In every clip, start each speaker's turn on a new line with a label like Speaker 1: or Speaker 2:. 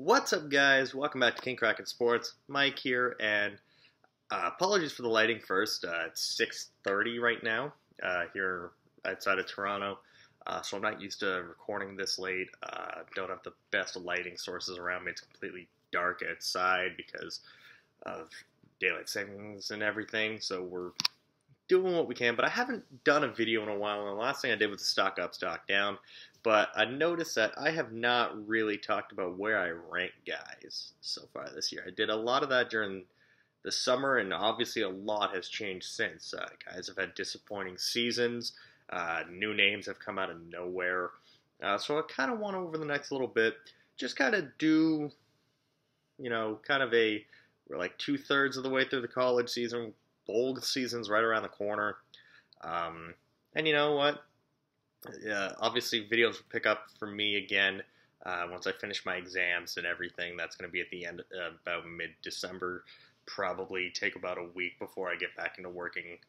Speaker 1: What's up, guys? Welcome back to King Kraken Sports. Mike here, and apologies for the lighting first. It's 6:30 right now here outside of Toronto, so I'm not used to recording this late. Don't have the best lighting sources around me. It's completely dark outside because of daylight savings and everything, so we're doing what we can, but I haven't done a video in a while, and the last thing I did was a stock up, stock down. But I noticed that I have not really talked about where I rank guys so far this year. I did a lot of that during the summer, and obviously a lot has changed since. Guys have had disappointing seasons. New names have come out of nowhere. So I kind of want to, over the next little bit, just kind of do, kind of we're like 2/3 of the way through the college season. Bowl season's right around the corner. And you know what? Obviously, videos will pick up for me again once I finish my exams and everything. That's going to be at the end, about mid-December. Probably take about a week before I get back into working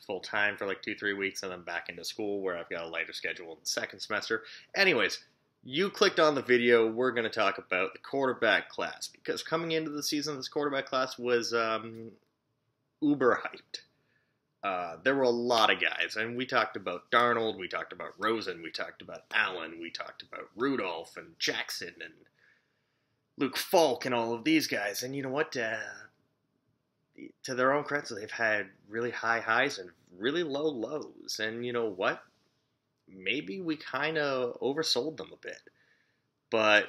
Speaker 1: full-time for like 2-3 weeks, and then back into school where I've got a lighter schedule in the second semester. Anyways, you clicked on the video. We're going to talk about the quarterback class, because coming into the season, this quarterback class was uber hyped. There were a lot of guys, and we talked about Darnold, we talked about Rosen, we talked about Allen, we talked about Rudolph and Jackson and Luke Falk and all of these guys. And you know what? To their own credit, they've had really high highs and really low lows. And you know what? Maybe we kind of oversold them a bit. But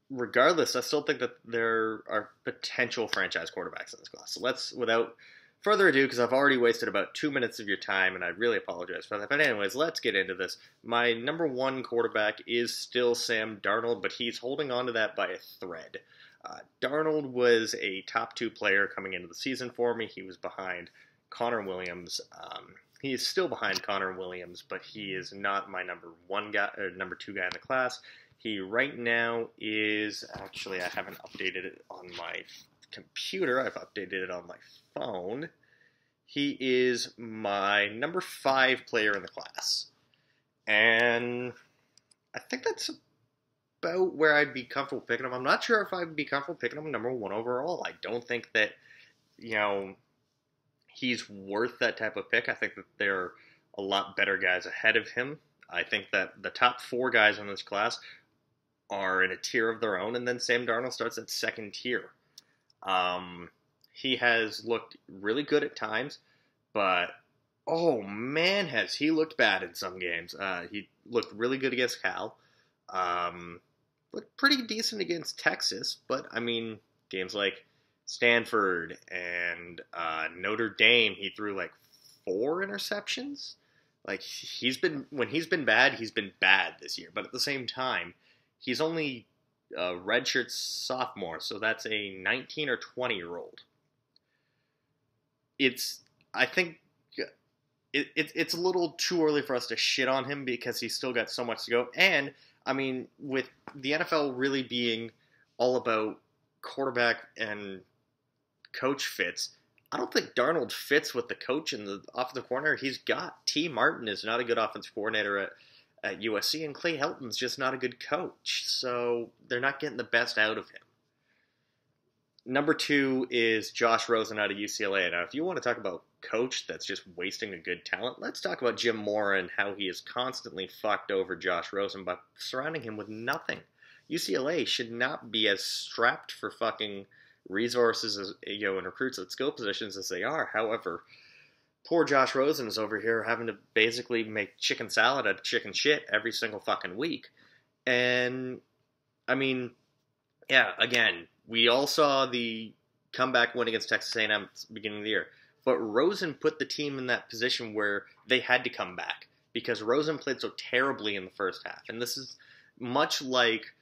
Speaker 1: regardless, I still think that there are potential franchise quarterbacks in this class. So let's, without further ado, because I've already wasted about 2 minutes of your time, and I really apologize for that. But anyways, let's get into this. My number one quarterback is still Sam Darnold, but he's holding on to that by a thread. Darnold was a top 2 player coming into the season for me. He was behind Connor Williams. He is still behind Connor Williams, but he is not my number 1 guy or number 2 guy in the class. He right now is, actually, I haven't updated it on my computer. I've updated it on my phone. He is my number 5 player in the class. And I think that's about where I'd be comfortable picking him. I'm not sure if I'd be comfortable picking him number 1 overall. I don't think that, he's worth that type of pick. I think that there are a lot better guys ahead of him. I think that the top 4 guys in this class are in a tier of their own, and then Sam Darnold starts at second tier. He has looked really good at times, but oh man, has he looked bad in some games. He looked really good against Cal. Looked pretty decent against Texas, but I mean, games like Stanford and Notre Dame, he threw like 4 interceptions. Like, when he's been bad this year. But at the same time, he's only a redshirt sophomore, so that's a 19 or 20-year-old. I think it's a little too early for us to shit on him because he's still got so much to go. And, I mean, with the NFL really being all about quarterback and coach fits, I don't think Darnold fits with the coach in the offensive coordinator he's got. T. Martin is not a good offensive coordinator at USC, and Clay Helton's just not a good coach. So they're not getting the best out of him. Number 2 is Josh Rosen out of UCLA. Now, if you want to talk about coach that's just wasting a good talent, let's talk about Jim Mora and how he has constantly fucked over Josh Rosen by surrounding him with nothing. UCLA should not be as strapped for fucking resources as, and recruits at skill positions as they are. However, poor Josh Rosen is over here having to basically make chicken salad out of chicken shit every single fucking week. And, I mean, yeah, again, we all saw the comeback win against Texas A&M at the beginning of the year. But Rosen put the team in that position where they had to come back because Rosen played so terribly in the first half. And this is much like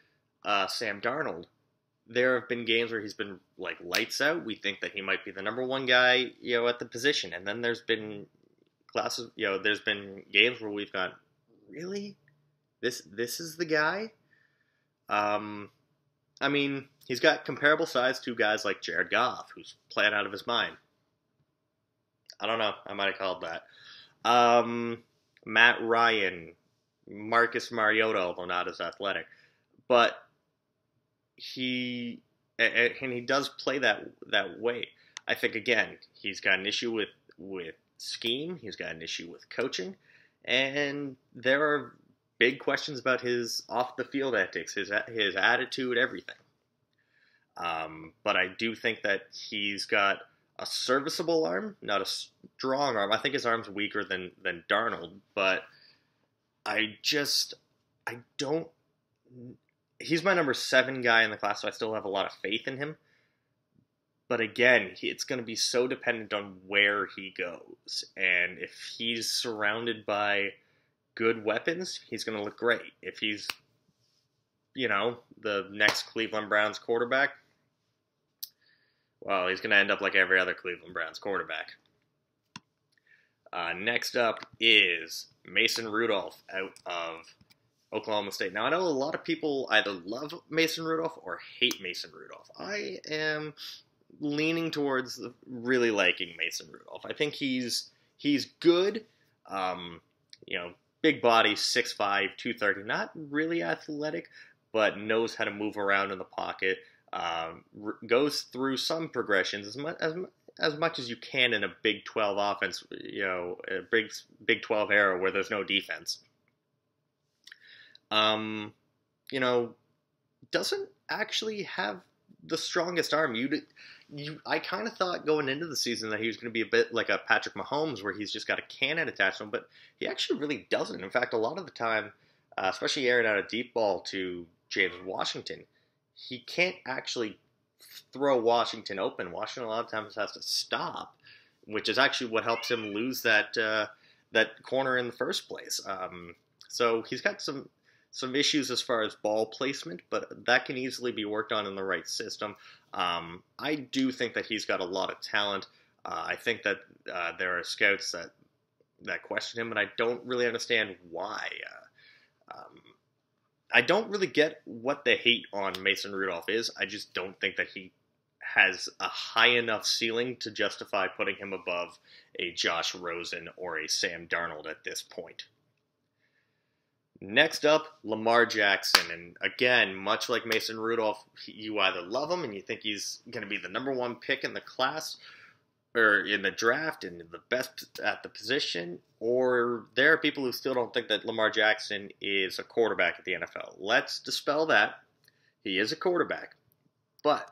Speaker 1: Sam Darnold. There have been games where he's been like lights out. We think that he might be the number 1 guy, at the position. And then there's been classes, there's been games where we've got, really? This is the guy? I mean, he's got comparable size to guys like Jared Goff, who's playing out of his mind. I don't know. I might have called that. Matt Ryan, Marcus Mariota, although not as athletic. But and he does play that way. I think again he's got an issue with scheme. He's got an issue with coaching, and there are big questions about his off the field antics, his attitude, everything. But I do think that he's got a serviceable arm, not a strong arm. I think his arm's weaker than Darnold, but I don't. He's my number 7 guy in the class, so I still have a lot of faith in him. But again, it's going to be so dependent on where he goes. And if he's surrounded by good weapons, he's going to look great. If he's, the next Cleveland Browns quarterback, well, he's going to end up like every other Cleveland Browns quarterback. Next up is Mason Rudolph out of Oklahoma State. Now, I know a lot of people either love Mason Rudolph or hate Mason Rudolph. I am leaning towards really liking Mason Rudolph. I think he's good. Big body, 6'5", 230. Not really athletic, but knows how to move around in the pocket. Goes through some progressions as much as you can in a Big 12 offense, a Big 12 era where there's no defense. Doesn't actually have the strongest arm. I kind of thought going into the season that he was going to be a bit like a Patrick Mahomes, where he's just got a cannon attached to him, but he actually really doesn't. In fact, a lot of the time, especially airing out a deep ball to James Washington, he can't actually throw Washington open. Washington a lot of times has to stop, which is actually what helps him lose that corner in the first place. So he's got some issues as far as ball placement, but that can easily be worked on in the right system. I do think that he's got a lot of talent. I think that there are scouts that question him, and I don't really understand why. I don't really get what the hate on Mason Rudolph is. I just don't think that he has a high enough ceiling to justify putting him above a Josh Rosen or a Sam Darnold at this point. Next up, Lamar Jackson. And again, much like Mason Rudolph, you either love him and you think he's going to be the number 1 pick in the class or in the draft and the best at the position, or there are people who still don't think that Lamar Jackson is a quarterback at the NFL. Let's dispel that. He is a quarterback, but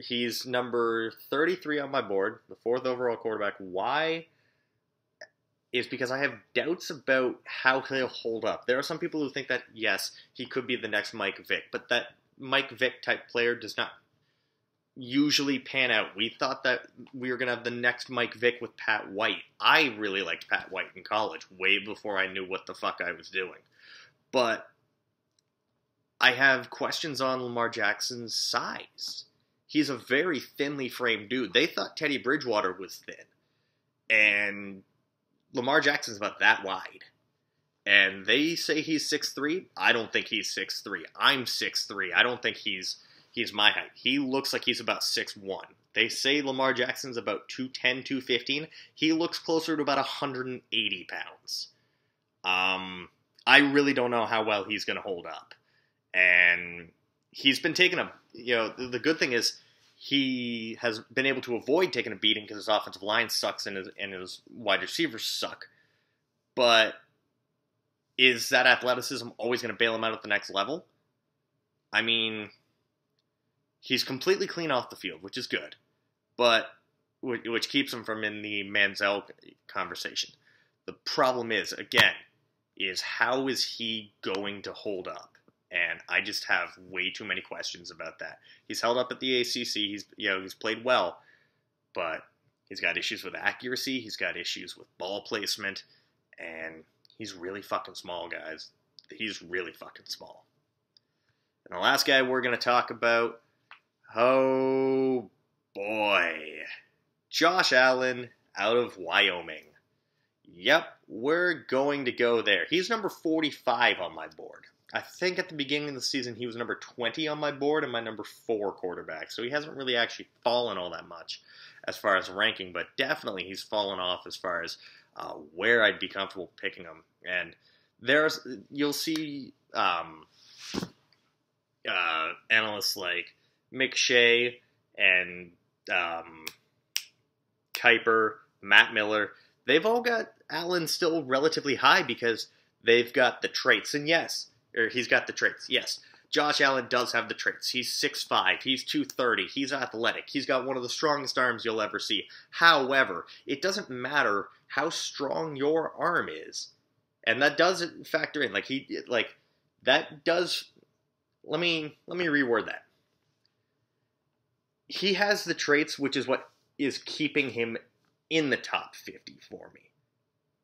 Speaker 1: he's number 33 on my board, the 4th overall quarterback. Why? Is because I have doubts about how he'll hold up. There are some people who think that, yes, he could be the next Mike Vick, but that Mike Vick type player does not usually pan out. We thought that we were going to have the next Mike Vick with Pat White. I really liked Pat White in college, way before I knew what the fuck I was doing. But I have questions on Lamar Jackson's size. He's a very thinly framed dude. They thought Teddy Bridgewater was thin. And Lamar Jackson's about that wide. And they say he's 6'3". I don't think he's 6'3". I'm 6'3". I don't think he's my height. He looks like he's about 6'1". They say Lamar Jackson's about 210, 215. He looks closer to about 180 pounds. I really don't know how well he's going to hold up. And he's been taking the good thing is he has been able to avoid taking a beating because his offensive line sucks and his wide receivers suck. But is that athleticism always going to bail him out at the next level? I mean, he's completely clean off the field, which is good, but which keeps him from in the Manziel conversation. The problem is how is he going to hold up? And I just have way too many questions about that. He's held up at the ACC. He's played well, but he's got issues with accuracy. He's got issues with ball placement, and he's really fucking small, guys. He's really fucking small. And the last guy we're going to talk about, oh boy, Josh Allen out of Wyoming. Yep, we're going to go there. He's number 45 on my board. I think at the beginning of the season he was number 20 on my board and my number 4 quarterback. So he hasn't really actually fallen all that much as far as ranking, but definitely he's fallen off as far as where I'd be comfortable picking him. And you'll see analysts like McShay and Kuiper, Matt Miller, they've all got Allen still relatively high because they've got the traits. And he's got the traits, yes. Josh Allen does have the traits. He's 6'5", he's 230, he's athletic, he's got one of the strongest arms you'll ever see. However, it doesn't matter how strong your arm is. And that does factor in. Let me reword that. He has the traits, which is what is keeping him in the top 50 for me.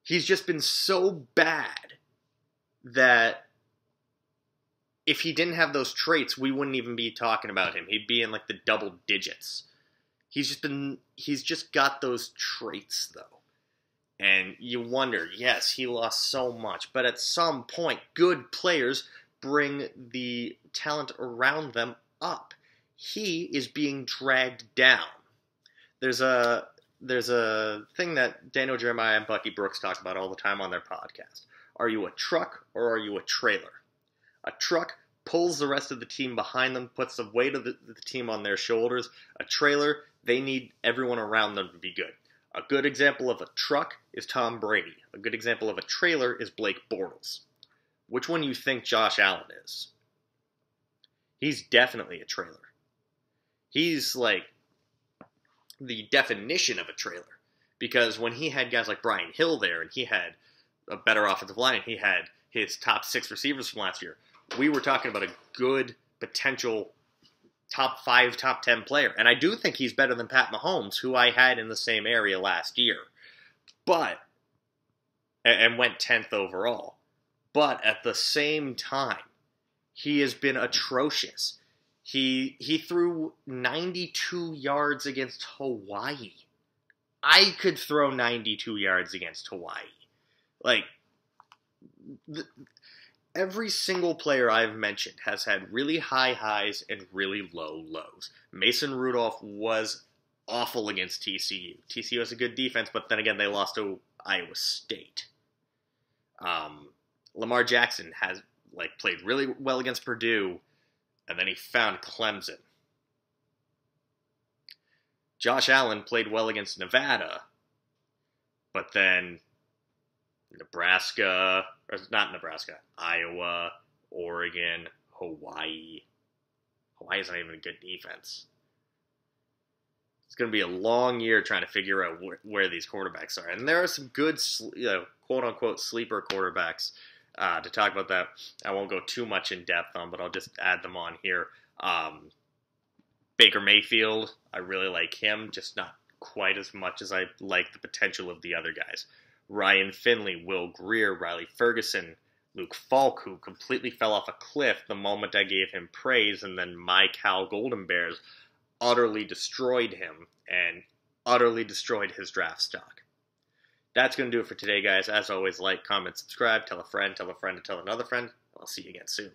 Speaker 1: He's just been so bad that if he didn't have those traits, we wouldn't even be talking about him. He'd be in like the double digits. He's just got those traits though. And you wonder, yes, he lost so much, but at some point, good players bring the talent around them up. He is being dragged down. There's a thing that Daniel Jeremiah and Bucky Brooks talk about all the time on their podcast. Are you a truck or are you a trailer? A truck pulls the rest of the team behind them, puts the weight of the team on their shoulders. A trailer, they need everyone around them to be good. A good example of a truck is Tom Brady. A good example of a trailer is Blake Bortles. Which one do you think Josh Allen is? He's definitely a trailer. He's like the definition of a trailer. Because when he had guys like Brian Hill there, and he had a better offensive line, and he had his top 6 receivers from last year, we were talking about a good potential top 5, top 10 player. And I do think he's better than Pat Mahomes, who I had in the same area last year. And went 10th overall. But at the same time, he has been atrocious. He threw 92 yards against Hawaii. I could throw 92 yards against Hawaii. Every single player I've mentioned has had really high highs and really low lows. Mason Rudolph was awful against TCU. TCU has a good defense, but then again, they lost to Iowa State. Lamar Jackson has played really well against Purdue, and then he found Clemson. Josh Allen played well against Nevada, but then Iowa, Oregon, Hawaii. Hawaii's not even a good defense. It's going to be a long year trying to figure out where these quarterbacks are. And there are some good, quote-unquote sleeper quarterbacks. To talk about that, I won't go too much in depth on, but I'll just add them on here. Baker Mayfield, I really like him, just not quite as much as I like the potential of the other guys. Ryan Finley, Will Grier, Riley Ferguson, Luke Falk, who completely fell off a cliff the moment I gave him praise, and then my Cal Golden Bears utterly destroyed him and utterly destroyed his draft stock. That's going to do it for today, guys. As always, like, comment, subscribe, tell a friend, to tell another friend. I'll see you again soon.